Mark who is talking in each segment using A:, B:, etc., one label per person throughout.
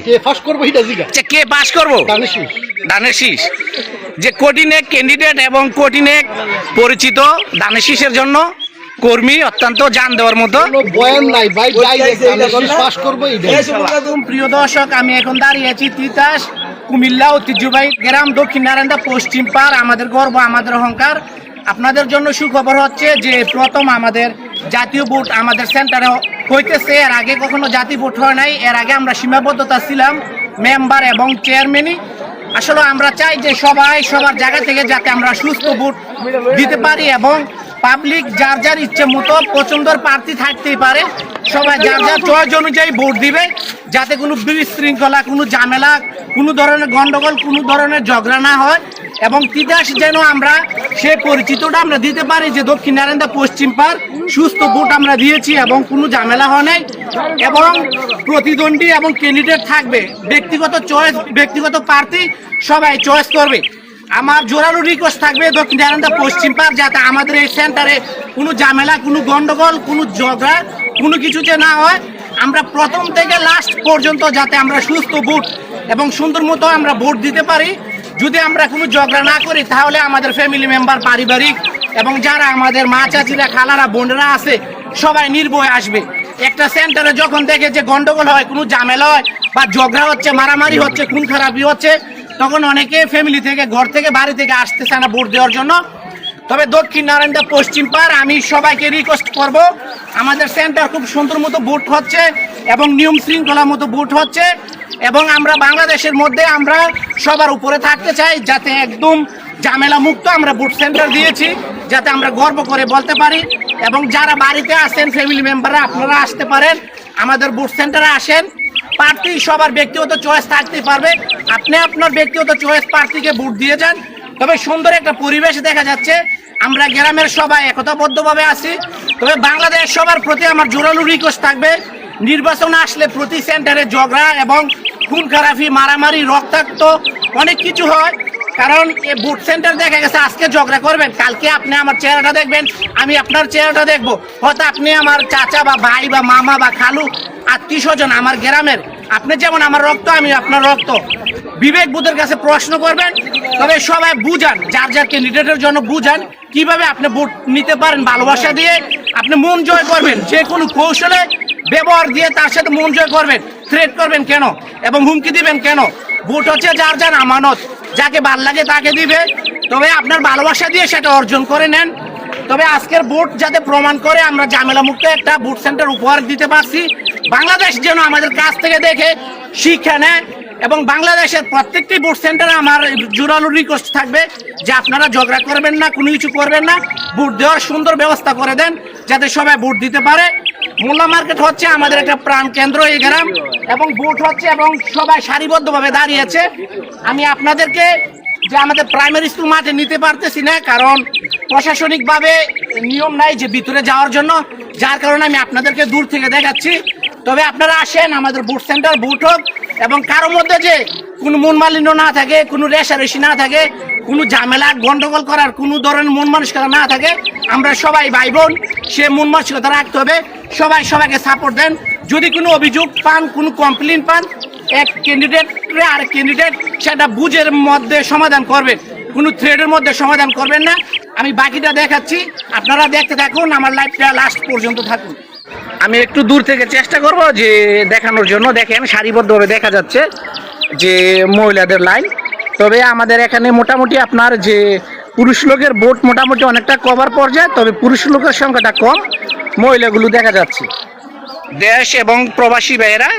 A: কে pass করবো এটা জিগা
B: যে কে পাস করবো দানের শীষ যে কঠিনে ক্যান্ডিডেট এবং কঠিনে পরিচিত দানের শীষের জন্য কর্মী অত্যন্ত জান দেওয়ার মতো
A: বয়ান নাই ভাই পাস করবো
B: প্রিয় দর্শক আমি এখন দাঁড়িয়ে আছি তিতাস কুমিল্লা ঐতিহ্যবাহী গ্রাম দক্ষিণ নারায়ণদা পশ্চিম পাড় আমাদের গর্ব আমাদের অহংকার আপনাদের জন্য সুখবর হচ্ছে যে প্রথম আমাদের জাতীয় ভোট আমাদের সেন্টারে হইতেছে এর আগে কখনো জাতীয় ভোট হয় নাই এর আগে আমরা সীমাবদ্ধতা ছিলাম মেম্বার এবং চেয়ারম্যানই আসলে আমরা চাই যে সবাই সবার জায়গা থেকে যাতে আমরা সুস্থ ভোট দিতে পারি এবং পাবলিক যার যার ইচ্ছে মতো পছন্দের প্রার্থী থাকতেই পারে সবাই যার যার চয়েস অনুযায়ী ভোট দিবে যাতে কোনো বিশৃঙ্খলা কোনো ঝামেলা কোনো ধরনের গন্ডগোল কোনো ধরনের ঝগড়া না হয় এবং তিতাস যেন আমরা সেই পরিচিতটা আমরা দিতে পারি যে দক্ষিণ নারায়ণদা পশ্চিম পাড় সুস্থ ভোট আমরা দিয়েছি এবং কোনো ঝামেলা হয় নাই এবং প্রতিদ্বন্দ্বী এবং ক্যান্ডিডেট থাকবে ব্যক্তিগত চয়েস ব্যক্তিগত প্রার্থী সবাই চয়েস করবে আমার জোরালো রিকোয়েস্ট থাকবে দক্ষিণ নারায়ণদা পশ্চিম পাড় যাতে আমাদের এই সেন্টারে কোনো ঝামেলা কোনো গন্ডগোল কোনো ঝগড়া কোনো কিছু যে না হয় আমরা প্রথম থেকে লাস্ট পর্যন্ত যাতে আমরা সুস্থ ভোট এবং সুন্দর মতো আমরা ভোট দিতে পারি যদি আমরা কোনো ঝগড়া না করি তাহলে আমাদের ফ্যামিলি মেম্বার পারিবারিক এবং যারা আমাদের মা চাচিরা খালারা বোনেরা আছে সবাই নির্ভয়ে আসবে একটা সেন্টারে যখন দেখে যে গন্ডগোল হয় কোনো ঝামেলা হয় বা ঝগড়া হচ্ছে মারামারি হচ্ছে খুন খারাপি হচ্ছে তখন অনেকে ফ্যামিলি থেকে ঘর থেকে বাড়ি থেকে আসতেছে না ভোট দেওয়ার জন্য তবে দক্ষিণ নারায়ণদা পশ্চিম পাড় আমি সবাইকে রিকোয়েস্ট করব আমাদের সেন্টার খুব সুন্দর মতো ভোট হচ্ছে এবং নিয়ম শৃঙ্খলা মতো ভোট হচ্ছে এবং আমরা বাংলাদেশের মধ্যে আমরা সবার উপরে থাকতে চাই যাতে একদম ঝামেলা মুক্ত আমরা ভোট সেন্টার দিয়েছি যাতে আমরা গর্ব করে বলতে পারি এবং যারা বাড়িতে আসেন ফ্যামিলি মেম্বাররা আপনারা আসতে পারেন আমাদের ভোট সেন্টারে আসেন প্রার্থী সবার ব্যক্তিগত চয়েস থাকতে পারবে আপনি আপনার ব্যক্তিগত চয়েস প্রার্থীকে ভোট দিয়ে যান তবে সুন্দর একটা পরিবেশ দেখা যাচ্ছে আমরা গ্রামের সবাই একতাবদ্ধভাবে আছি তবে বাংলাদেশ সবার প্রতি আমার জোরালো রিকোয়েস্ট থাকবে নির্বাচন আসলে প্রতি সেন্টারে ঝগড়া এবং খুন খারাপি মারামারি রক্তাক্ত অনেক কিছু হয় কারণ এই ভোট সেন্টার দেখা গেছে আজকে ঝগড়া করবেন কালকে আপনি আমার চেহারাটা দেখবেন আমি আপনার চেহারাটা দেখবো হয়তো আপনি আমার চাচা বা ভাই বা মামা বা খালু আত্মীয় স্বজন আমার গ্রামের আপনি যেমন আমার রক্ত আমি আপনার রক্ত বিবেক বুদ্ধের কাছে প্রশ্ন করবেন তবে সবাই বুঝান যার যার ক্যান্ডিডেটের জন্য বুঝান কিভাবে আপনি ভোট নিতে পারেন ভালোবাসা দিয়ে আপনি মন জয় করবেন যে কোনো কৌশলে ব্যবহার দিয়ে তার সাথে মন জয় করবেন থ্রেট করবেন কেন এবং হুমকি দিবেন কেন ভোট হচ্ছে যার যার আমানত যাকে ভাল লাগে তাকে দিবে তবে আপনার ভালোবাসা দিয়ে সেটা অর্জন করে নেন তবে আজকের ভোট যাতে প্রমাণ করে আমরা ঝামেলা মুক্ত একটা ভোট সেন্টার উপহার দিতে পারছি বাংলাদেশ যেন আমাদের কাছ থেকে দেখে শিক্ষা নেয় এবং বাংলাদেশের প্রত্যেকটি ভোট সেন্টারে আমার জোরালো রিকোয়েস্ট থাকবে যে আপনারা ঝগড়া করবেন না কোনো কিছু করবেন না ভোট দেওয়ার সুন্দর ব্যবস্থা করে দেন যাতে সবাই ভোট দিতে পারে মোল্লা মার্কেট হচ্ছে আমাদের একটা প্রাণ কেন্দ্র এই গ্রাম এবং ভোট হচ্ছে এবং সবাই সারিবদ্ধভাবে দাঁড়িয়েছে আমি আপনাদেরকে যে আমাদের প্রাইমারি স্কুল মাঠে নিতে পারতেছি না কারণ প্রশাসনিকভাবে নিয়ম নাই যে ভিতরে যাওয়ার জন্য যার কারণে আমি আপনাদেরকে দূর থেকে দেখাচ্ছি তবে আপনারা আসেন আমাদের ভোট সেন্টার ভোট হোক এবং কারোর মধ্যে যে কোনো মনমালিন্য না থাকে কোনো রেশারেশি না থাকে কোনো ঝামেলা গন্ডগোল করার কোনো ধরনের মন মানসিকতা না থাকে আমরা সবাই ভাই বোন সে মন মানসিকতা রাখতে হবে সবাই সবাইকে সাপোর্ট দেন যদি কোনো অভিযোগ পান কোনো কমপ্লেন পান এক ক্যান্ডিডেটরে আরেক ক্যান্ডিডেট সেটা বুঝের মধ্যে সমাধান করবেন কোনো থ্রেডের মধ্যে সমাধান করবেন না আমি বাকিটা দেখাচ্ছি আপনারা দেখতে থাকুন আমার লাইফটা লাস্ট পর্যন্ত থাকুন আমি একটু দূর থেকে চেষ্টা করব যে দেখানোর জন্য দেখেন সারিবদ্ধভাবে দেখা যাচ্ছে যে মহিলাদের লাইন তবে আমাদের এখানে মোটামুটি আপনার যে পুরুষ লোকের ভোট মোটামুটি অনেকটা কভার পর্যায়ে তবে পুরুষ লোকের সংখ্যাটা কম মহিলাগুলো দেখা যাচ্ছে দেশ এবং প্রবাসী ভাইয়েরা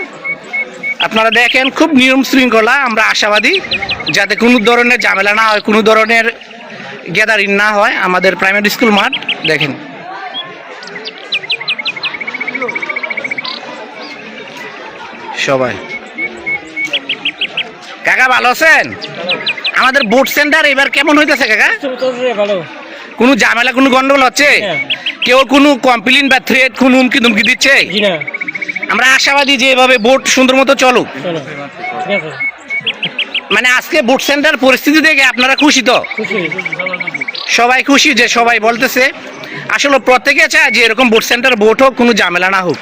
B: আপনারা দেখেন খুব নিয়ম শৃঙ্খলা আমরা আশাবাদী যাতে কোনো ধরনের ঝামেলা না হয় কোনো ধরনের গ্যাদারিং না হয় আমাদের প্রাইমারি স্কুল মাঠ দেখেন সবাই কাকা ভালো আছেন আমাদের ভোট সেন্টার এবার কেমন হইতেছে কাকা কোনো ঝামেলা কোনো গন্ডগোল হচ্ছে কেউ কোনো কমপ্লেন বা থ্রেট কোনো হুমকি ধুমকি দিচ্ছে আমরা আশাবাদী যে এভাবে ভোট সুন্দর মতো চলুক মানে আজকে ভোট সেন্টার পরিস্থিতি দেখে আপনারা খুশি তো সবাই খুশি যে সবাই বলতেছে আসলে প্রত্যেকে চায় যে এরকম ভোট সেন্টার ভোট হোক কোনো ঝামেলা না হোক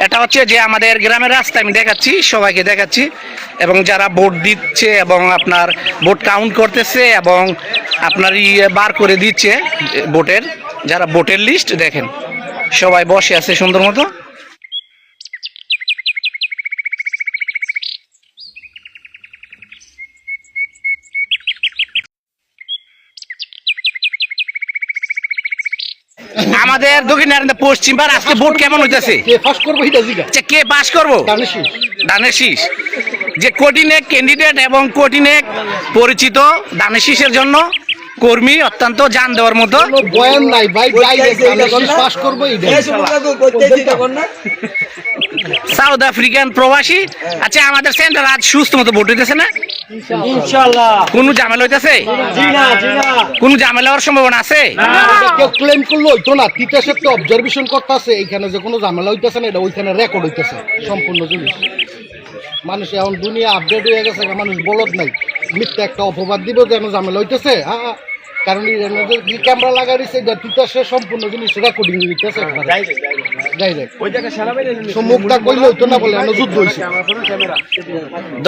B: এটা হচ্ছে যে আমাদের গ্রামের রাস্তা, আমি দেখাচ্ছি, সবাইকে দেখাচ্ছি, এবং যারা ভোট দিচ্ছে এবং আপনার ভোট কাউন্ট করতেছে এবং আপনার বার করে দিচ্ছে ভোটের, যারা ভোটের লিস্ট দেখেন সবাই বসে আছে সুন্দর মতো। আমাদের দক্ষিণ পশ্চিম পাড় আজকে ভোট কেমন হইতেছে?
A: কে পাস করবো এটা জিগা।
B: আচ্ছা, কে পাস করবো? ধানের শীষ। যে কঠিন এক ক্যান্ডিডেট এবং কঠিন এক পরিচিত ধানের শীষের জন্য কর্মী, অত্যন্ত জান দেওয়ার মতো।
A: কোনো বয়ান নাই ভাই, ডাইরেক্ট ধানের শীষ পাস করবো এটা।
B: সাউথ আফ্রিকান প্রবাসী। আচ্ছা, আমাদের সেন্টার আজ সুস্থ মতো ভোট হইতেছে না?
C: ইনশাআল্লাহ।
B: কোনো ঝামেলা হইতেছে?
C: জি না, জি না।
B: কোনো ঝামেলা হওয়ার সম্ভাবনা আছে?
A: এটা কেউ ক্লেম করলো হইতো না। তিতাসের তো অবজারভেশন করতে আছে, এইখানে যে কোনো ঝামেলা হইতেছে না, এটা ওইখানে রেকর্ড হইতেছে সম্পূর্ণ জিনিস। মানুষ এখন দুনিয়া আপডেট হয়ে গেছে, মানুষ বলদ নাই, মিথ্যা একটা অপবাদ দিব যেন ঝামেলা হইতেছে। হ্যাঁ, কারণ ক্যামেরা লাগাই দিচ্ছে, এটা তিতাসের সম্পূর্ণ জিনিস রেকর্ডিং হইতেছে ডাইরেক্ট। মুখটা কইলে হইতো না, বলে আমরা যুদ্ধ হয়েছে।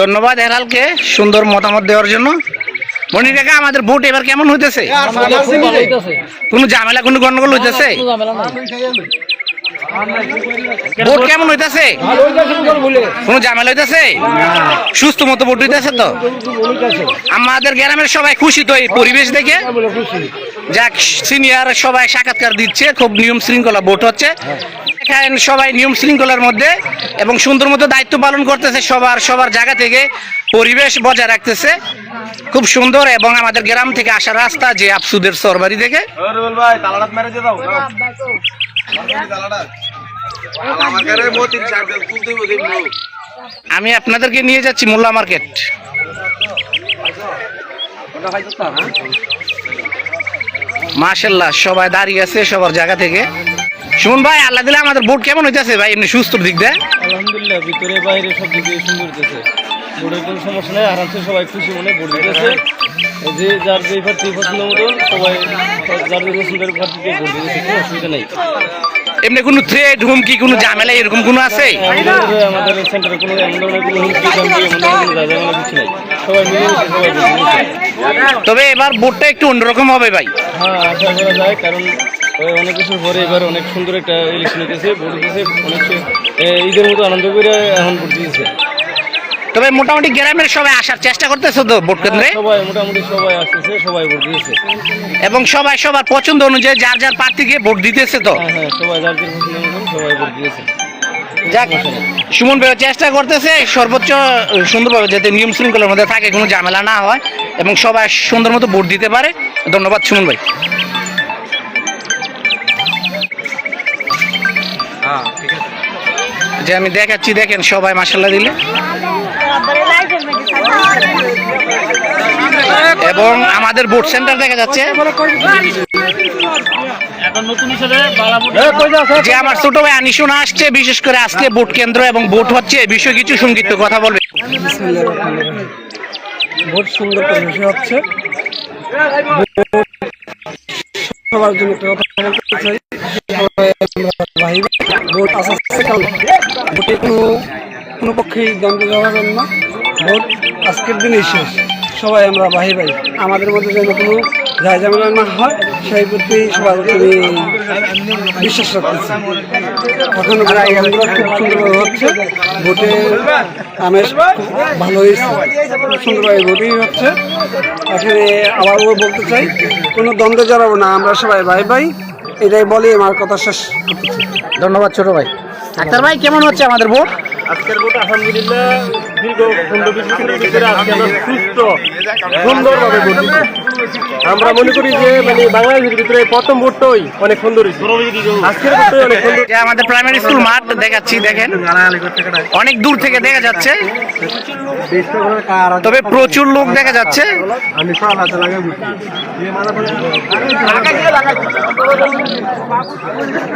B: ধন্যবাদ হেলালকে সুন্দর মতামত দেওয়ার জন্য। মনির কাকা, আমাদের ভোট এবার কেমন হইতেছে? কোনো ঝামেলা, কোনো গন্ডগোল হইতেছে? ভোট কেমন হইতেছে? কোনো ঝামেলা হইতেছে? সুস্থ মতো ভোট হইতেছে তো? আমাদের গ্রামের সবাই খুশি তো এই পরিবেশ দেখে? যাক, সিনিয়র সবাই সাক্ষাৎকার দিচ্ছে, খুব নিয়ম শৃঙ্খলা ভোট হচ্ছে। এখানে সবাই নিয়ম শৃঙ্খলার মধ্যে এবং সুন্দর মতো দায়িত্ব পালন করতেছে, সবার জায়গা থেকে পরিবেশ বজায় রাখতেছে, খুব সুন্দর। এবং আমাদের গ্রাম থেকে আসার রাস্তা যে আফসুদের সরবারি থেকে। আমি আপনাদেরকে নিয়ে যাচ্ছি মোল্লা মার্কেট। মাশাআল্লাহ, সবাই দাঁড়িয়ে আছে সবার জায়গা থেকে। শুন ভাই, আল্লাহ দিলে আমাদের ভোট কেমন হইতেছে ভাই এমনি সুস্থ দিক দিয়ে?
C: আলহামদুলিল্লাহ, ভিতরে বাইরে সব দিকে সুন্দর হইতেছে। ভোটের কোনো সমস্যা নেই, আরামসে সবাই খুশি মনে ভোট দিতেছে। যে যার যে প্রার্থী পছন্দ মতো সবাই যার যে পছন্দের প্রার্থীকে ভোট দিতেছে, কোনো অসুবিধা নেই।
B: এমনি কোনো থ্রেট, হুমকি, কোনো ঝামেলা এরকম কোনো আছে?
C: আমাদের সেন্টারে কোনো এমন ধরনের কোনো হুমকি ধামকি এমন ধরনের কোনো ঝামেলা কিছু নেই, সবাই মিলেমিশে সবাই ভোট দিতেছে।
B: তবে এবার ভোটটা একটু অন্যরকম হবে ভাই।
C: হ্যাঁ, আশা করা যায়, কারণ অনেক কিছুর পরে এবার অনেক সুন্দর একটা ইলেকশন হইতেছে, ভোট দিতেছে, অনেক ঈদের মতো আনন্দ করে এখন ভোট দিতেছে।
B: তবে মোটামুটি গ্রামের সবাই আসার চেষ্টা করতেছে তো ভোট কেন্দ্রে?
C: সবাই মোটামুটি সবাই আসতেছে, সবাই ভোট দিয়েছে
B: এবং সবাই সবার পছন্দ অনুযায়ী যার যার প্রার্থীকে ভোট দিতেছে তো?
C: হ্যাঁ, সবাই যার যার পছন্দ মতন সবাই ভোট দিয়েছে।
B: যাক, সুমন ভাই চেষ্টা করতেছে সর্বোচ্চ সুন্দরভাবে যাতে নিয়ম শৃঙ্খলার মধ্যে থাকে, কোনো ঝামেলা না হয় এবং সবাই সুন্দর মতো ভোট দিতে পারে। ধন্যবাদ সুমন ভাই। যে আমি দেখাচ্ছি, দেখেন সবাই মাশাআল্লাহ দিলে, এবং আমাদের ভোট সেন্টার দেখা যাচ্ছে। যে আমার ছোট ভাই আনিসুনা আসছে, বিশেষ করে আজকে ভোট কেন্দ্র এবং ভোট হচ্ছে এই বিষয়ে কিছু সংক্ষিপ্ত কথা বলবে।
D: ভোট সুন্দর পরিবেশে হচ্ছে। সবার জন্য একটা কথা বলতে চাই, ভাই ভোট আসছে, কারণ ভোটে কোনো পক্ষেই দ্বন্দ্ব যাবেন না। ভোট আজকের দিনেই শেষ, সবাই আমরা ভাই ভাই, আমাদের মধ্যে যেন কোনো ঝামেলা না হয় সেই প্রতি সবার আমি বিশ্বাস রাখতেছি। এখন খুব সুন্দরভাবে হচ্ছে, ভোটের আমেজ ভালো হয়েছে, খুব সুন্দরভাবে ভোটই হচ্ছে। এখানে আবারও বলতে চাই, কোনো দ্বন্দ্বে জড়াবো না, আমরা সবাই ভাই ভাই, এটাই বলি আমার কথা শেষ করতেছি।
B: ধন্যবাদ ছোট ভাই। আক্তার ভাই, কেমন হচ্ছে আমাদের ভোট?
C: আজকের ভোট আলহামদুলিল্লাহ দীর্ঘ 15-20 বছরের ভিতরে আজকে আমরা সুস্থ সুন্দরভাবে ভোট দিচ্ছি। আমরা মনে করি যে মানে বাংলাদেশের ভিতরে প্রথম ভোটটাই অনেক সুন্দর হয়েছে, আজকের ভোটটাই অনেক সুন্দর।
B: যে আমাদের প্রাইমারি স্কুল মাঠ দেখাচ্ছি, দেখেন অনেক দূর থেকে দেখা যাচ্ছে, তবে প্রচুর লোক দেখা যাচ্ছে।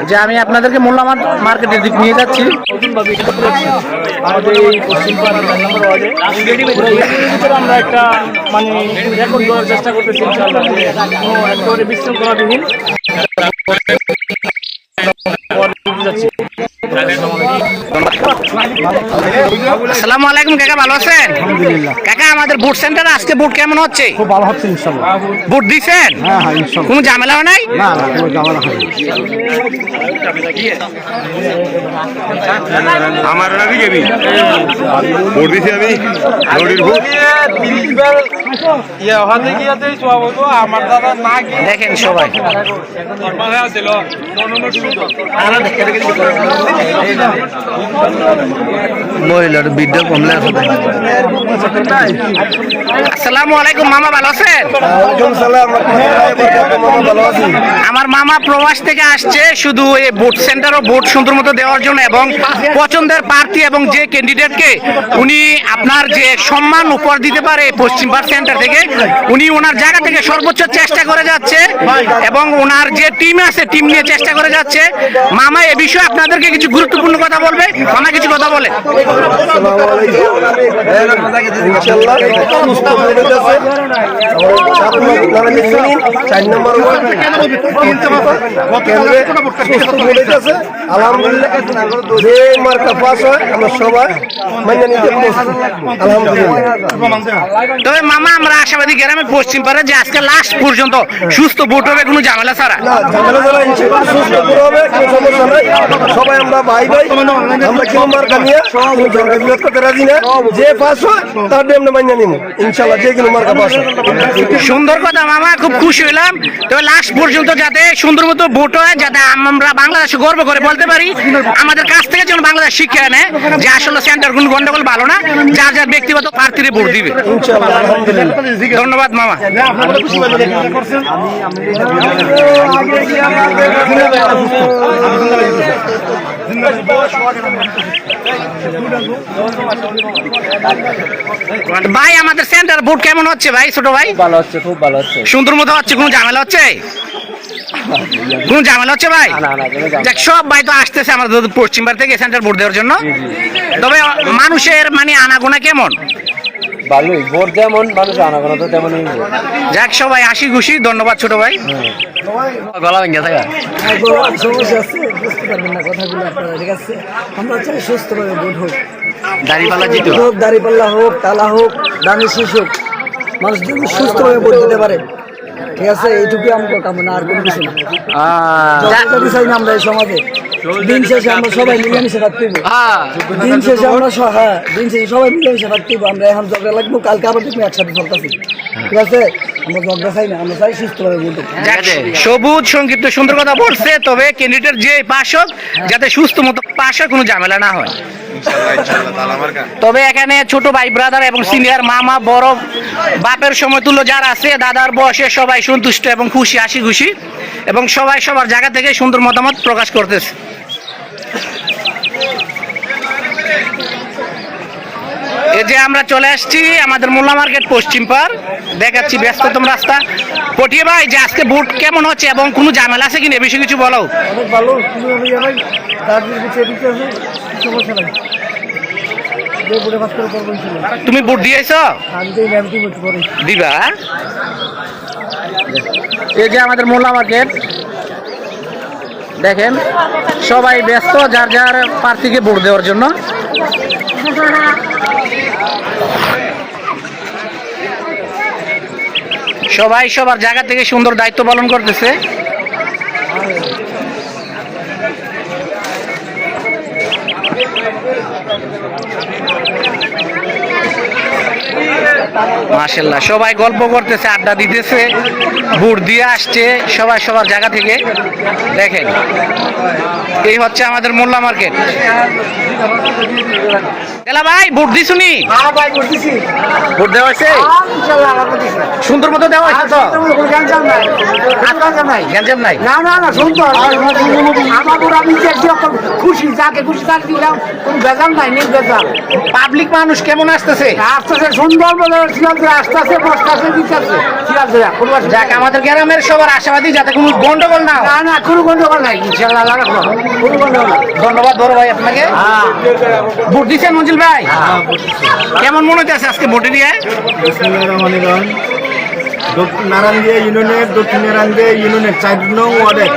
B: যে আমি আপনাদেরকে মোল্লা মার্কেটের দিক নিয়ে যাচ্ছি।
C: আমাদের এই পশ্চিম পাড়া 4 নম্বর ওয়ার্ডে আমরা একটা মানে রেকর্ড করার চেষ্টা করতেছি ইনশাআল্লাহ, কোনো একেবারে বিশৃঙ্খলাবিহীন যাচ্ছি।
B: আসসালামু আলাইকুম কাকা, ভালো আছেন? কাকা, আমাদের ভোট সেন্টারে আজকে ভোট কেমন হচ্ছে?
A: খুব ভালো হচ্ছে ইনশাল্লাহ।
B: ভোট দিছেন?
A: হ্যাঁ হ্যাঁ ইনশাল্লাহ।
B: কোনো ঝামেলাও নাই?
A: না না কোনো ঝামেলা হয়নি।
E: আমার নাকি যাবি ভোট দিছি আমি নদীর ভোট
B: দেখেন সবাই
A: মহিলার বিদ্যা কমলে আছে।
B: আসসালামু আলাইকুম মামা, ভালো আছেন? আমার মামা প্রবাস থেকে আসছে শুধু এই ভোট সেন্টার ও ভোট সুন্দর মতো দেওয়ার জন্য এবং পছন্দের প্রার্থী এবং যে ক্যান্ডিডেটকে উনি আপনার যে সম্মান উপহার দিতে পারে পশ্চিম পাড় সেন্টার থেকে উনি ওনার জায়গা থেকে সর্বোচ্চ চেষ্টা করে যাচ্ছে এবং ওনার যে টিম আছে টিম নিয়ে চেষ্টা করে যাচ্ছে। মামা এ বিষয়ে আপনাদেরকে কিছু গুরুত্বপূর্ণ কথা বলবে। মামা কিছু কথা বলে।
F: আলহামদুলিল্লাহ যে মার্কা পাস হয় আমরা সবাই মাইনে নিতে আলহামদুলিল্লাহ।
B: তবে মামা আমরা আশাবাদী গ্রামের পশ্চিম পাড়ে যে আজকে লাস্ট পর্যন্ত সুস্থ ভোট হবে কোনো ঝামেলা ছাড়া।
F: ঝামেলা ছাড়া ইনশাআল্লাহ সুস্থ হবে, কোনো সমস্যা নাই। সবাই আমরা ভাই ভাই, আমরা কেউ মার্কা নিয়ে কোনো ঝগড়া বিরোধ করতে রাজি না। যে পাস হয় তার দিয়ে আমরা মাইনে নিব ইনশাআল্লাহ, যে কোনো মার্কা পাস হয়।
B: সুন্দর কথা মামা, খুব খুশি হইলাম। তবে লাস্ট পর্যন্ত যাতে সুন্দর মতো ভোট হয়, যাতে আমরা বাংলাদেশে গর্ব করে বলতে পারি আমাদের কাছ থেকে যেন বাংলাদেশ শিক্ষা নেয় যে আসলে সেন্টার কোন গন্ডগোল ভালো না, যার যার ব্যক্তিগত প্রার্থীরে ভোট দিবে।
F: ইনশাআল্লাহ আলহামদুলিল্লাহ।
B: ধন্যবাদ মামা। ভাই আমাদের সেন্টার ভোট কেমন হচ্ছে ভাই? ছোট ভাই
D: ভালো হচ্ছে, খুব ভালো হচ্ছে।
B: সুন্দর মতো হচ্ছে, কোনো ঝামেলা হচ্ছে? কোন ঝামেলা হচ্ছে ভাই? দেখ সব ভাই তো আসতেছে আমাদের পশ্চিমবার থেকে সেন্টার ভোট দেওয়ার জন্য। তবে মানুষের মানে আনাগোনা কেমন?
D: ভালোই, ভোট যেমন মানুষ আনাগোনা তো তেমনই।
B: যাক সবাই হাসি খুশি। ধন্যবাদ ছোট ভাই। গলা ভেঙে থাকা
D: সমস্যা আছে, বুঝতে পারবেন না কথাগুলো আপনারা, ঠিক আছে? আমরা চাই সুস্থভাবে ভোট হোক,
B: দাড়িপাল্লা জিতো।
D: হোক দাড়িপাল্লা হোক, তালা হোক, দামি শীষ হোক, মানুষ যেন সুস্থভাবে ভোট দিতে পারে, ঠিক আছে? এইটুকুই আমরা কামনা, আর কোনো কিছু না। জবাবদারি চাই না আমরা এই সমাজে। দিন শেষে আমরা সবাই মিলেমিশে থাকতে হইব। দিন শেষে আমরা দিন শেষে সবাই মিলেমিশে থাকতে হইব। আমরা এখন ঝগড়া লাগবো, কালকে আবার দেখবো একসাথে চলতেছি, ঠিক আছে? আমরা ঝগড়া চাই না, আমরা চাই সুস্থভাবে ভোট হোক।
B: সবুজ সংক্ষিপ্ত সুন্দর কথা বলছে। তবে ক্যান্ডিডেট যে পাশ হোক যাতে সুস্থ মতো পাশ হয়, কোনো ঝামেলা না হয়। তবে এখানে ছোট ভাই ব্রাদার এবং সিনিয়র মামা বড় বাপের সমতুল্য যারা আছে দাদার বয়সে সবাই সন্তুষ্ট এবং খুশি, হাসি খুশি এবং সবাই সবার জায়গা থেকে সুন্দর মতামত প্রকাশ করতেছে। এই যে আমরা চলে আসছি আমাদের মোল্লা মার্কেট পশ্চিম পাড়, দেখাচ্ছি ব্যস্ততম রাস্তা। পটিয়ে ভাই যে আজকে ভোট কেমন হচ্ছে এবং কোনো ঝামেলা আছে কিনা, বেশি কিছু বলো।
F: অনেক ভালো, সমস্যা নাই।
B: তুমি ভোট দিয়েছো? দিবা? এই যে আমাদের মোল্লা মার্কেট দেখেন সবাই ব্যস্ত যার যার প্রার্থীকে ভোট দেওয়ার জন্য। সবাই সবার জায়গা থেকে সুন্দর দায়িত্ব পালন করতেছে। মাশাআল্লাহ সবাই গল্প করতেছে, আড্ডা দিতেছে, ভোট দিয়ে আসছে সবাই সবার জায়গা থেকে। দেখেন এই হচ্ছে আমাদের মোল্লা মার্কেট। এলা ভাই ভোট দিছুনি? ভোট দেওয়া হয়েছে? সুন্দর মতো দেওয়া হয়েছে তো? গ্যাঞ্জাম নাই?
G: না না না সুন্দর আমার আমি খুশি, যাকে খুশি তাকে দিলাম, কোনো বেজাল নাই, নেই বেজাল।
B: পাবলিক মানুষ কেমন আসতেছে?
G: আসতেছে সুন্দর বলে আসতেছে, বসতেছে, দিতেছে।
B: যাক আমাদের গ্রামের সবার আশাবাদী যাতে কোনো গন্ডগোল না হয়।
G: না না কোনো গন্ডগোল নাই, ইনশাআল্লাহ রাখবো, কোনো গন্ডগোল নাই।
B: ধন্যবাদ বড় ভাই আপনাকে। ভোট দিচ্ছেন মঞ্জুল ভাই? কেমন মনে হচ্ছে আজকে ভোটে নিয়ে?
F: নারায়ণদিয়া ইউনিয়নের দক্ষিণ নারায়ণদিয়া ইউনিয়নের 4 নং ওয়ার্ডের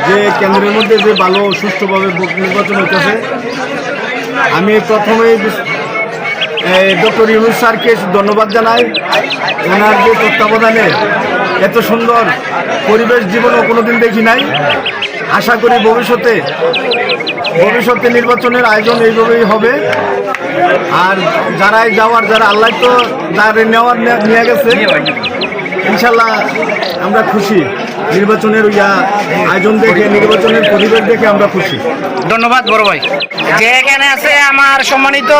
F: যে কেন্দ্রের মধ্যে যে ভালো সুষ্ঠুভাবে ভোট নির্বাচন হইতেছে, আমি প্রথমেই ডক্টর ইউনুস স্যারকে ধন্যবাদ জানাই। ওনার যে তত্ত্বাবধানে এত সুন্দর পরিবেশ জীবনও কোনোদিন দেখি নাই। আশা করি ভবিষ্যতে নির্বাচনের আয়োজন এইভাবেই হবে। আর যারা আল্লাহ তো যারা নিয়ে গেছে, ইনশাল্লাহ আমরা খুশি। নির্বাচনের আয়োজন দেখে, নির্বাচনের পরিবেশ দেখে আমরা খুশি।
B: ধন্যবাদ বড় ভাই। যে এখানে আছে আমার সম্মানিত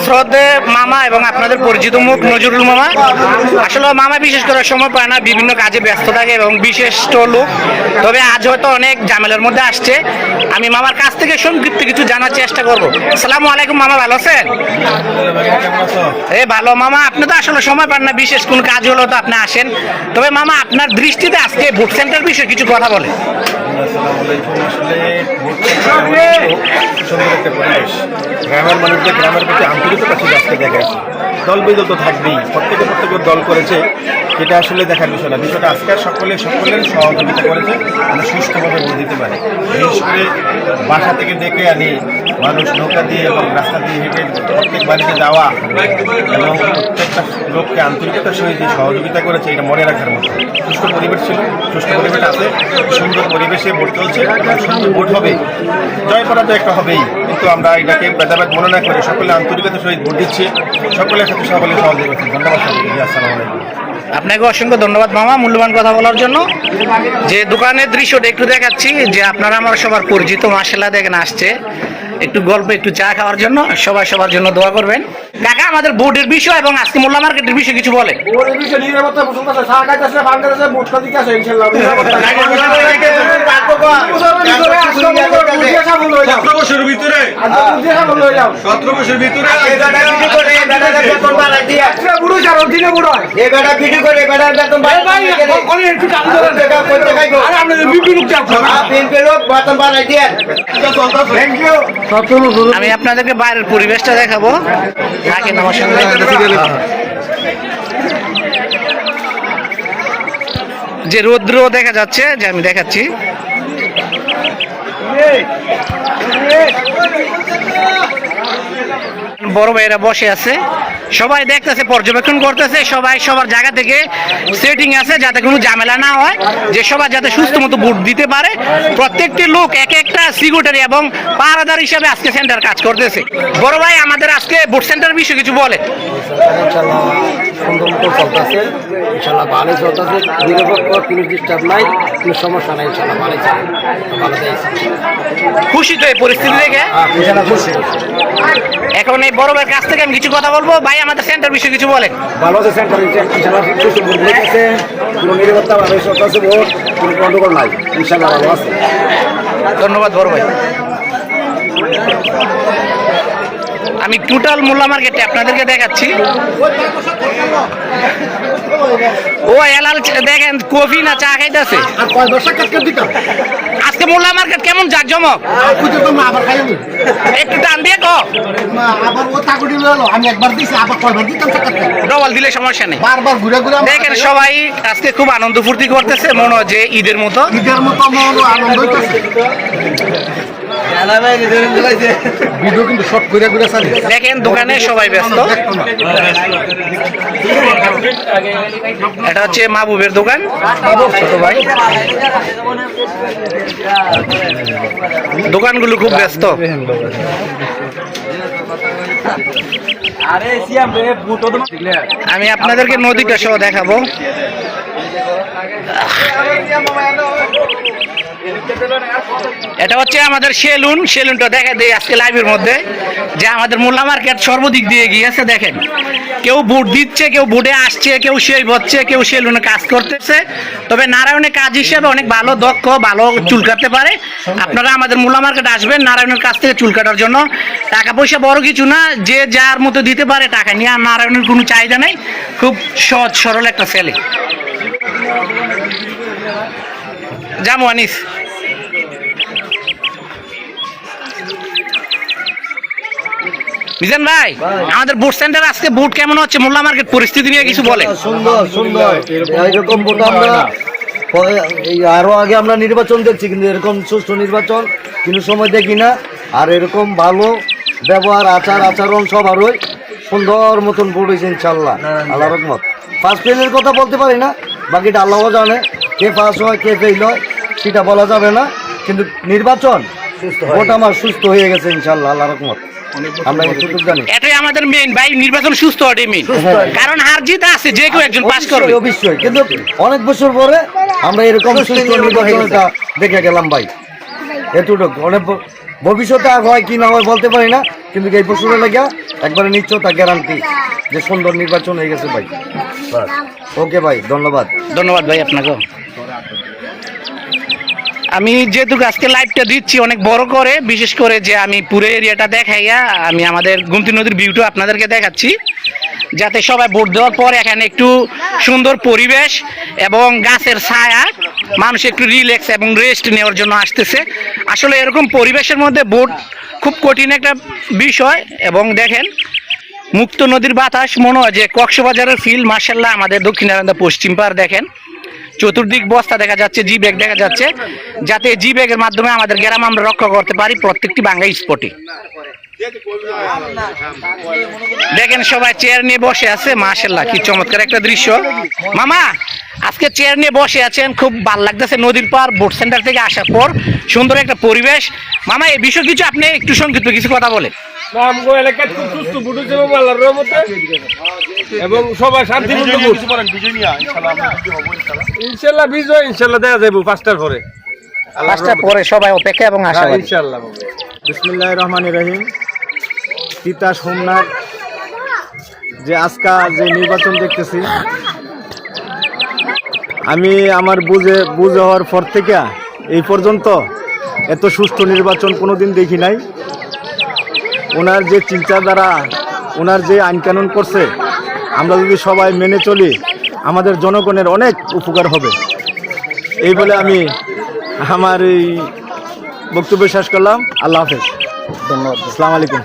B: শ্রদ্ধে মামা এবং আপনাদের পরিচিত মুখ নজরুল মামা। আসলে মামা বিশেষ করে সময় পায় না, বিভিন্ন কাজে ব্যস্ত থাকে এবং বিশিষ্ট লোক। তবে আজ হয়তো অনেক ঝামেলার মধ্যে আসছে। আমি মামার কাছ থেকে সংক্ষিপ্ত কিছু জানার চেষ্টা করব। আসসালামু আলাইকুম মামা, ভালো আছেন? ভালো মামা। আপনি তো আসলে সময় পান না, বিশেষ কোন কাজ হলো তো আপনি আসেন। তবে মামা আপনার দৃষ্টিতে আজকে ভোট সেন্টার বিষয়ে কিছু কথা বলে।
F: সুন্দর একটা পরিবেশ, গ্রামের মানুষদের গ্রামের প্রতি আন্তরিকতা ছিল আজকে দেখা যাচ্ছে। দল বিদল তো থাকবেই, প্রত্যেকের দল করেছে, এটা আসলে দেখার বিষয় না। বিষয়টা আজকে সকলের সহযোগিতা করেছে, আমরা সুষ্ঠুভাবে ভোট দিতে পারি। বিশেষ করে বাসা থেকে ডেকে আনি মানুষ নৌকা দিয়ে এবং রাস্তা দিয়ে হেঁটে প্রত্যেক বাড়িতে যাওয়া এবং প্রত্যেকটা লোককে আন্তরিকতার সহিত যে সহযোগিতা করেছে, এটা মনে রাখার মতো। সুষ্ঠু পরিবেশ ছিল, সুষ্ঠু পরিবেশ আছে, সুন্দর পরিবেশে ভোট চলছে, সুন্দর ভোট হবে। জয় পরাজয় একটা হবেই, কিন্তু আমরা এটাকে ভেদাভেদ মনে না করে সকলে আন্তরিকতার সহিত ভোট দিচ্ছি। সকলের সাথে সকলে সহযোগিতা করছি। ধন্যবাদ সকলকে। আসসালামু আলাইকুম।
B: আপনাকে অসংখ্য ধন্যবাদ মামা মূল্যবান কথা বলার জন্য। যে দোকানের দৃশ্যটা একটু দেখাচ্ছি, যে আপনারা আমার সবার পরিচিত মাসাল্লাহ দেখেন আসছে একটু গল্প, একটু চা খাওয়ার জন্য। সবাই সবার জন্য দোয়া করবেন। কাকা আমাদের বোর্ডের বিষয় এবং আজকে মোল্লা মার্কেটের বিষয়ে কিছু বলে। আমি আপনাদেরকে বাইরের পরিবেশটা দেখাবো। আমার সঙ্গে যে রৌদ্র দেখা যাচ্ছে, যে আমি দেখাচ্ছি। বড় ভাইয়েরা বসে আছে, সবাই দেখতেছে, পর্যবেক্ষণ করতেছে। সবাই সবার জায়গা থেকে সেটিং আছে যাতে কোনো ঝামেলা না হয়, যে সবাই যাতে সুস্থ মতো ভোট দিতে পারে। প্রত্যেকটি লোক এক একটা সিকিউরিটি এবং পাহারাদার হিসাবে আজকে সেন্টার কাজ করতেছে। বড় ভাই আমাদের আজকে ভোট সেন্টার বিষয়ে কিছু বলে।
A: ইনশাল্লাহ সুন্দর মতো চলতেছে, ইনশাল্লাহ ভালোই চলতেছে, নিরপেক্ষ, কোনো ডিস্টার্ব নাই, কোনো সমস্যা নাই, ইনশাল্লাহ ভালোই চলে, ভালো যাইছে।
B: খুশি তো এই পরিস্থিতি দেখে?
A: খুশি।
B: এখন এই বড় ভাইয়ের কাছ থেকে আমি কিছু কথা বলবো। ভাই আমাদের সেন্টার বিষয়ে কিছু বলেন।
A: ভালো আছে সেন্টার, ইনশাল্লাহ সুস্থ ভোট দিতেছে, কোনো নিরাপত্তা ভালোই চলতেছে, ভোট কোনো গন্ডগোল নাই, ইনশাল্লাহ ভালো আছে।
B: ধন্যবাদ বড় ভাই। আমি টোটাল মোল্লা মার্কেটে আপনাদেরকে দেখাচ্ছি। ও এলাল দেখেন কফি না চা খাইতেছে। আজকে মোল্লা মার্কেট কেমন জাকজমক? একটু টান দিয়ে কো।
A: আমি একবার দিছি, আবার কয়বার দিতাম।
B: ডবল দিলে সমস্যা নেই।
A: বারবার ঘুরে ঘুরে
B: দেখেন সবাই আজকে খুব আনন্দ ফুর্তি করতেছে, মনে হয় যে ঈদের মতো
A: আনন্দ হইতেছে। ভিডিও কিন্তু শর্ট ঘুরে ঘুরে চালি।
B: দেখেন দোকানে সবাই ব্যস্ত। এটা হচ্ছে মাহবুবের দোকান, ছোট ভাই। দোকানগুলো খুব ব্যস্ত। আমি আপনাদেরকে নদীটা সহ দেখাবো। এটা হচ্ছে আমাদের সেলুনটা দেখা দেয় আজকে লাইভের মধ্যে, যে আমাদের মোল্লা মার্কেট সর্বদিক দিয়ে গিয়েছে। দেখেন কেউ ভোট দিচ্ছে, কেউ ভোটে আসছে, কেউ সেই হচ্ছে, কেউ সেলুনে কাজ করতেছে। তবে নারায়ণের কাজ হিসেবে অনেক ভালো, দক্ষ, ভালো চুল কাটতে পারে। আপনারা আমাদের মোল্লা মার্কেট আসবেন নারায়ণের কাছ থেকে চুল কাটার জন্য। টাকা পয়সা বড় কিছু না, যে যার মতো দিতে পারে টাকা নিয়ে। আর নারায়ণের কোনো চাহিদা নেই, খুব সহজ সরল একটা ছেলে। জামু আনিস। মিজান ভাই আমাদের বুট সেন্টার আজকে বুট কেমন হচ্ছে, মোল্লা মার্কেট পরিস্থিতি নিয়ে কিছু বলে।
A: সুন্দর সুন্দর, এরকম ভোট আমরা আরো আগে আমরা নির্বাচন দেখছি, কিন্তু এরকম সুষ্ঠু নির্বাচন কোনো সময় দেখি না। আর এরকম ভালো
H: ব্যবহার আচার আচরণ সবারই সুন্দর মতন ভোট হয়েছে ইনশাল্লাহ আল্লাহ রহমত। ফার্স্ট ফেলের কথা বলতে পারি না, বাকিটা আল্লাহও জানে কে পাস হয় কে ফেল হয় সেটা বলা যাবে না, কিন্তু নির্বাচন ভোট আমার সুস্থ হয়ে গেছে ইনশাল্লাহ আল্লাহ রহমত। আমরা এটুকু জানি,
B: এটাই আমাদের মেইন ভাই, নির্বাচন সুস্থ হওয়াটাই মেইন, কারণ হার জিত আছে, যে কেউ একজন পাস করবে
H: অবশ্যই, কিন্তু অনেক বছর পরে আমরা এরকম সুস্থ নির্বাচনটা দেখে গেলাম ভাই, এতটুকু। অনেক ভবিষ্যতে আর হয় কি না হয় বলতে পারি না, কিন্তু এই বছরের লেগে একবারে নিশ্চয়তা গ্যারান্টি যে সুন্দর নির্বাচন হয়ে গেছে ভাই। ওকে ভাই, ধন্যবাদ।
B: ধন্যবাদ ভাই আপনাকেও। আমি যেহেতু আজকে লাইভটা দিচ্ছি অনেক বড় করে, বিশেষ করে যে আমি পুরো এরিয়াটা দেখাইয়া আমি আমাদের গোমতী নদীর ভিউটা আপনাদেরকে দেখাচ্ছি, যাতে সবাই ভোট দেওয়ার পর এখানে একটু সুন্দর পরিবেশ এবং গাছের ছায়া, মানুষ একটু রিল্যাক্স এবং রেস্ট নেওয়ার জন্য আসতেছে। আসলে এরকম পরিবেশের মধ্যে ভোট খুব কঠিন একটা বিষয়, এবং দেখেন মুক্ত নদীর বাতাস, মনে হয় যে কক্সবাজারের ফিল। মার্শাল্লাহ, আমাদের দক্ষিণারন্দা পশ্চিম পার দেখেন, চতুর্দিক বস্তা দেখা যাচ্ছে, জি ব্যাগ দেখা যাচ্ছে, যাতে জি ব্যাগের মাধ্যমে আমাদের গ্রাম আমরা রক্ষা করতে পারি প্রত্যেকটি বাঙ্গাই স্পটে। দেখেন সবাই চেয়ার নিয়ে বসে আছে, মাশাআল্লাহ কি চমৎকার একটা দৃশ্য। মামা আজকে চেয়ার নিয়ে বসে আছেন, খুব ভালো লাগতেছে নদীর পার ভোট সেন্টার থেকে আসার পর, সুন্দর একটা পরিবেশ। মামা এই বিষয় কিছু আপনি একটু সংক্ষিপ্ত কিছু কথা বলেন।
C: আমগো এলাকায় খুব সুস্থ ভোট হচ্ছে আল্লাহর রহমতে, এবং সবাই শান্তিপূর্ণ ভোট। ইনশাআল্লাহ বিজয় ইনশাআল্লাহ দেখা যাবে 5টার পরে,
B: 5টার পরে সবাই অপেক্ষা এবং আশাবাদী।
C: ইনশাআল্লাহ।
I: বিসমিল্লাহির রহমানির রহিম। তিতাস হোমনার যে আজকা যে নির্বাচন দেখতেছি, আমি আমার বুঝে হওয়ার পর থেকে এই পর্যন্ত এত সুষ্ঠু নির্বাচন কোনোদিন দেখি নাই। ওনার যে চিন্তাধারা, ওনার যে আইন কানুন করছে, আমরা যদি সবাই মেনে চলি আমাদের জনগণের অনেক উপকার হবে, এই বলে আমি আমার এই বক্তব্য শেষ করলাম। আল্লাহ হাফেজ, ধন্যবাদ, আসসালামু আলাইকুম।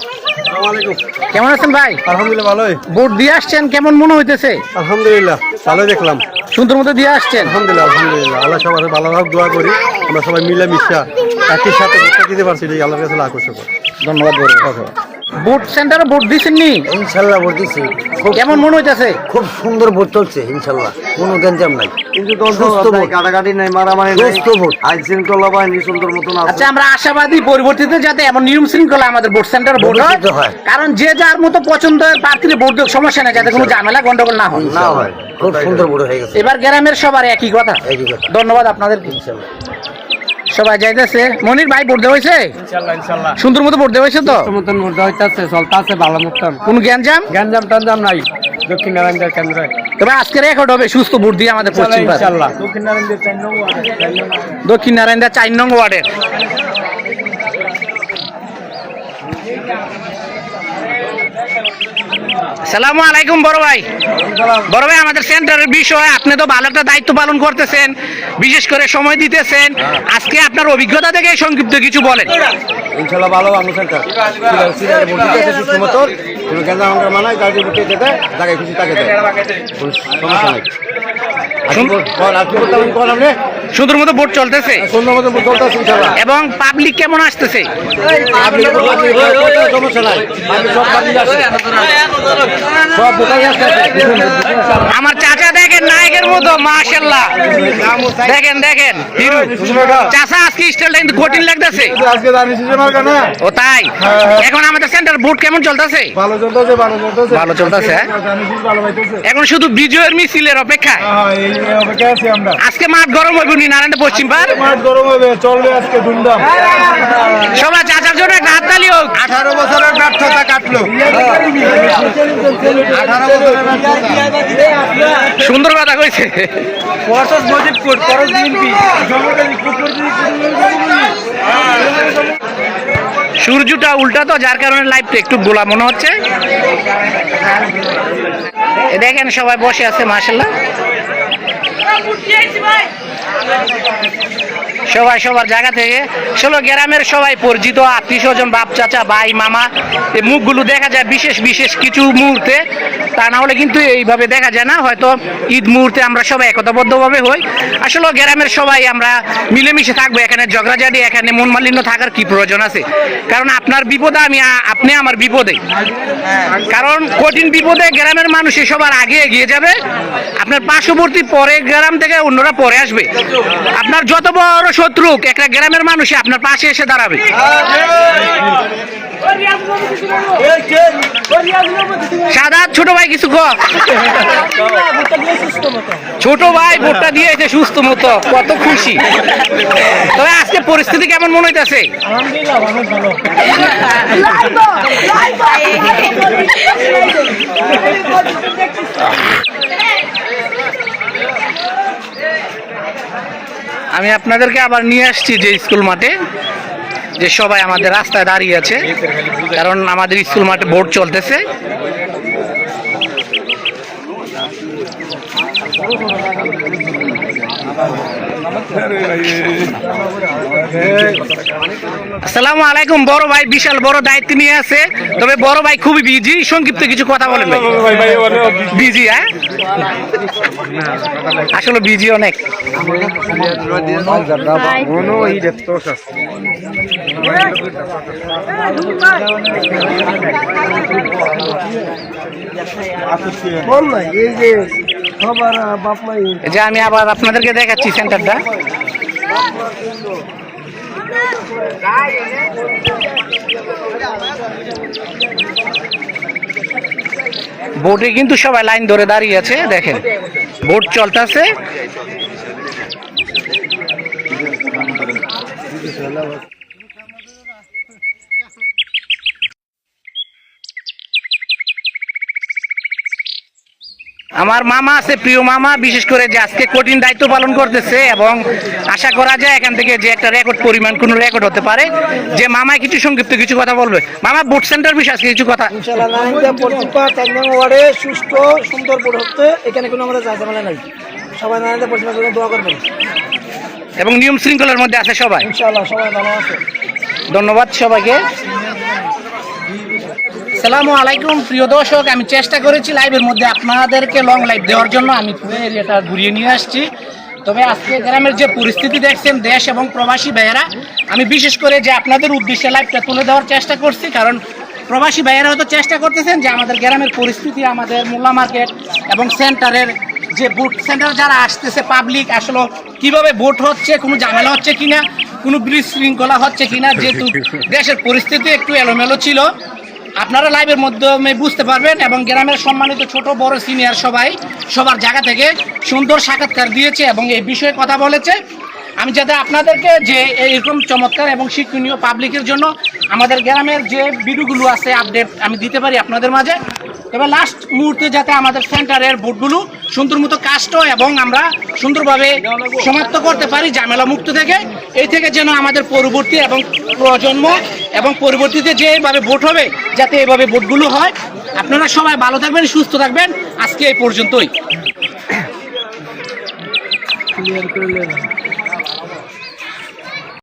B: কেমন আছেন ভাই?
F: আলহামদুলিল্লাহ ভালোই।
B: ভোট দিয়ে আসছেন, কেমন মনে হইতেছে?
F: আলহামদুলিল্লাহ ভালোই দেখলাম।
B: সুন্দর মতো দিয়ে আসছেন?
F: আলহামদুলিল্লাহ আলহামদুলিল্লাহ, আল্লাহ সবার ভালোভাবে দোয়া করি, আমরা সবাই মিলে মিশা একই সাথে ভোটটা দিতে পারছি, এই আল্লাহর কাছে আকর্ষণ করি।
B: ধন্যবাদ। ভোট সেন্টারে ভোট দিচ্ছেন নি?
H: ইনশাল্লাহ ভোট দিচ্ছি,
B: কেমন মনে হইতেছে?
H: খুব সুন্দর ভোট চলছে ইনশাল্লাহ, কোনো গ্যাঞ্জাম নাই, কিন্তু সুস্থ ভোট, কাটাকাটি নাই, মারামারি নাই, সুস্থ ভোট, আইন শৃঙ্খলা বাহিনী সুন্দর মতন আছে।
B: আচ্ছা, আমরা আশাবাদী পরিবর্তিত যাতে এমন নিয়ম শৃঙ্খলা আমাদের ভোট সেন্টারে ভোট হয়, কারণ যে যার মতো পছন্দের প্রার্থীর ভোট দেওয়ার সমস্যা নেই, যাতে কোনো ঝামেলা গন্ডগোল না হয়।
H: না হয়, খুব সুন্দর ভোট হয়ে গেছে।
B: এবার গ্রামের সবার একই কথা। ধন্যবাদ আপনাদের। সবাই যাইতেছে। মনির ভাই ভোট দেওয়া হয়েছে?
C: ইনশাআল্লাহ ইনশাআল্লাহ
B: সুন্দর মতো ভোট দেওয়া হয়েছে তো?
I: মতন ভোট হইতেছে, চলতেছে ভালো মতন,
B: কোন গ্যাঞ্জাম
I: টাঞ্জাম নাই। দক্ষিণ নারায়ণগঞ্জ কেন্দ্রে
B: তবে আজকে রেকর্ড হবে সুস্থ ভোট দিয়ে আমাদের পশ্চিম পাড়া।
I: ইনশাআল্লাহ। দক্ষিণ নারায়ণগঞ্জ 4 নং ওয়ার্ড,
B: দক্ষিণ নারায়ণগঞ্জ 4 নং ওয়ার্ডের। সালামু আলাইকুম বড় ভাই। বড় ভাই, আমাদের সেন্টারের বিষয়, আপনি তো ভালো একটা দায়িত্ব পালন করতেছেন, বিশেষ করে সময় দিতেছেন, আজকে আপনার অভিজ্ঞতা থেকে সংক্ষিপ্ত কিছু বলেন।
H: ইনশাল্লাহ ভালো আমি সেন্টার ভোট দিতে সুস্থ মতন, কোনো গ্যাঞ্জাম আমরা মানাই, তার যে ভোট দিতে দেয় তাকে খুশি তাকে দেয়, কোনো সমস্যা নাই।
B: সুন্দর মতো ভোট চলতেছে
H: সুন্দর মতো ভোট চলতেছে ইনশাল্লাহ,
B: এবং পাবলিক কেমন আসতেছে?
H: সমস্যা নাই, সব ভোটারই আসতেছে।
B: আমার চাচা দেখেন নায়কের মতো, মাশাআল্লাহ, দেখেন দেখেন হিরো চাচা, আজকে স্টাইলটা কিন্তু কঠিন লাগতেছে।
F: আজকে জানিস না,
B: ও তাই? এখন আমাদের সেন্টার ভোট কেমন চলতেছে?
F: ভালো চলতেছে, ভালো চলতেছে,
B: ভালো চলতেছে।
F: ভালো পাইতেছে।
B: এখন শুধু বিজয়ের মিছিলের অপেক্ষা।
F: এই অপেক্ষা আছি আমরা।
B: আজকে মাঠ গরম হইব নি নারায়ণ পশ্চিম পার?
F: মাঠ গরম হবে, চলবে আজকে ধুমধাম।
B: সবাই চাচার জন্য একটা হাততালি হোক।
F: 18 বছরের ব্যর্থতা কাটলো।
B: সুন্দর কথা কইছে। সূর্যটা উল্টা তো, যার কারণে লাইভটা একটু গোলা মনে হচ্ছে। দেখেন সবাই বসে আছে, মাশাআল্লাহ, সবাই সবার জায়গা থেকে। গ্রামের সবাই পরিচিত, আত্মীয় স্বজন, বাপ চাচা, ভাই, মামা, এই মুখগুলো দেখা যায় বিশেষ বিশেষ কিছু মুহূর্তে। তা না হলে কিন্তু এইভাবে দেখা যায় না। হয়তো ঈদ মুহূর্তে আমরা সবাই একতাবদ্ধভাবে হই। আসলে গ্রামের সবাই আমরা মিলেমিশে থাকবো, এখানে ঝগড়াঝাটি, এখানে মন মালিন্য থাকার কি প্রয়োজন আছে? কারণ আপনার বিপদে আপনি আমার বিপদে, কারণ কঠিন বিপদে গ্রামের মানুষ সবার আগে এগিয়ে যাবে। আপনার পার্শ্ববর্তী পরে গ্রাম থেকে অন্যরা পরে আসবে। আপনার যত বড় শত্রু, একটা গ্রামের মানুষই আপনার পাশে এসে দাঁড়াবে। সাদা ছোট ভাই কিছু কর। ছোট ভাই ভোটটা দিয়েছে সুস্থ মতো, কত খুশি। তবে আজকে পরিস্থিতি কেমন মনে হইতেছে? আমি আপনাদেরকে আবার নিয়ে আসছি যে স্কুল মাঠে, যে সবাই আমাদের রাস্তায় দাঁড়িয়ে আছে, কারণ আমাদের স্কুল মাঠে ভোট চলতেছে। আসসালামু আলাইকুম। বড় ভাই বিশাল বড় দায়িত্ব নিয়ে আছে, তবে বড় ভাই খুবই বিজি। সংক্ষিপ্ত কিছু কথা বলেন ভাই। বিজি? হ্যাঁ, আসলে বিজি অনেক। যে আমি আবার আপনাদেরকে দেখাচ্ছি সেন্টারটা। বোটে কিন্তু সবাই লাইন ধরে দাঁড়িয়ে আছে, দেখেন বোট চলতেছে। আমার মামা আছে, প্রিয় মামা, বিশেষ করে যে আজকে কঠিন দায়িত্ব পালন করতেছে, এবং আশা করা যায় এখান থেকে যে একটা রেকর্ড পরিমাণ কোনো রেকর্ড হতে পারে, যে মামা কিছু সংক্ষিপ্ত কিছু কথা বলবে। মামা, ভোট সেন্টার বিষয়ে আজকে কিছু কথা।
D: ওয়ার্ডে সুষ্ঠু সুন্দর ভোট হচ্ছে, এখানে কোনো আমাদের ঝামেলা নাই। সবাই নারায়ণদের পরিষেবার জন্য দোয়া করবেন
B: এবং নিয়ম শৃঙ্খলার মধ্যে আছে সবাই।
D: ইনশাআল্লাহ সবাই ভালো আছে।
B: ধন্যবাদ সবাইকে। আসসালামু আলাইকুম প্রিয় দর্শক, আমি চেষ্টা করেছি লাইভের মধ্যে আপনাদেরকে লং লাইভ দেওয়ার জন্য। আমি পুরো এরিয়াটা ঘুরিয়ে নিয়ে আসছি। তবে আজকে গ্রামের যে পরিস্থিতি দেখছেন, দেশ এবং প্রবাসী ভাইয়েরা, আমি বিশেষ করে যে আপনাদের উদ্দেশ্যে লাইভটা তুলে দেওয়ার চেষ্টা করছি, কারণ প্রবাসী ভাইয়েরা হয়তো চেষ্টা করতেছেন যে আমাদের গ্রামের পরিস্থিতি, আমাদের মোল্লা মার্কেট এবং সেন্টারের যে ভোট সেন্টার যারা আসতেছে পাবলিক, আসলে কিভাবে ভোট হচ্ছে, কোনো ঝামেলা হচ্ছে কিনা, কোনো বিশৃঙ্খলা হচ্ছে কিনা। যেহেতু দেশের পরিস্থিতি একটু এলোমেলো ছিল, আপনারা লাইভের মাধ্যমে বুঝতে পারবেন। এবং গ্রামের সম্মানিত ছোট বড় সিনিয়র সবাই সবার জায়গা থেকে সুন্দর সাক্ষাৎকার দিয়েছে এবং এই বিষয়ে কথা বলেছে। আমি যাতে আপনাদেরকে যে এরকম চমৎকার এবং শিক্ষণীয় পাবলিকের জন্য আমাদের গ্রামের যে ভিডিওগুলো আছে আপডেট আমি দিতে পারি আপনাদের মাঝে। তবে লাস্ট মুহূর্তে যাতে আমাদের সেন্টারের ভোটগুলো সুন্দর মতো কাস্ট এবং আমরা সুন্দরভাবে সমাপ্ত করতে পারি ঝামেলা মুক্ত থেকে, এই থেকে যেন আমাদের পরবর্তী এবং প্রজন্ম এবং পরবর্তীতে যেভাবে ভোট হবে যাতে এভাবে ভোটগুলো হয়। আপনারা সবাই ভালো থাকবেন, সুস্থ থাকবেন। আজকে এই পর্যন্তই।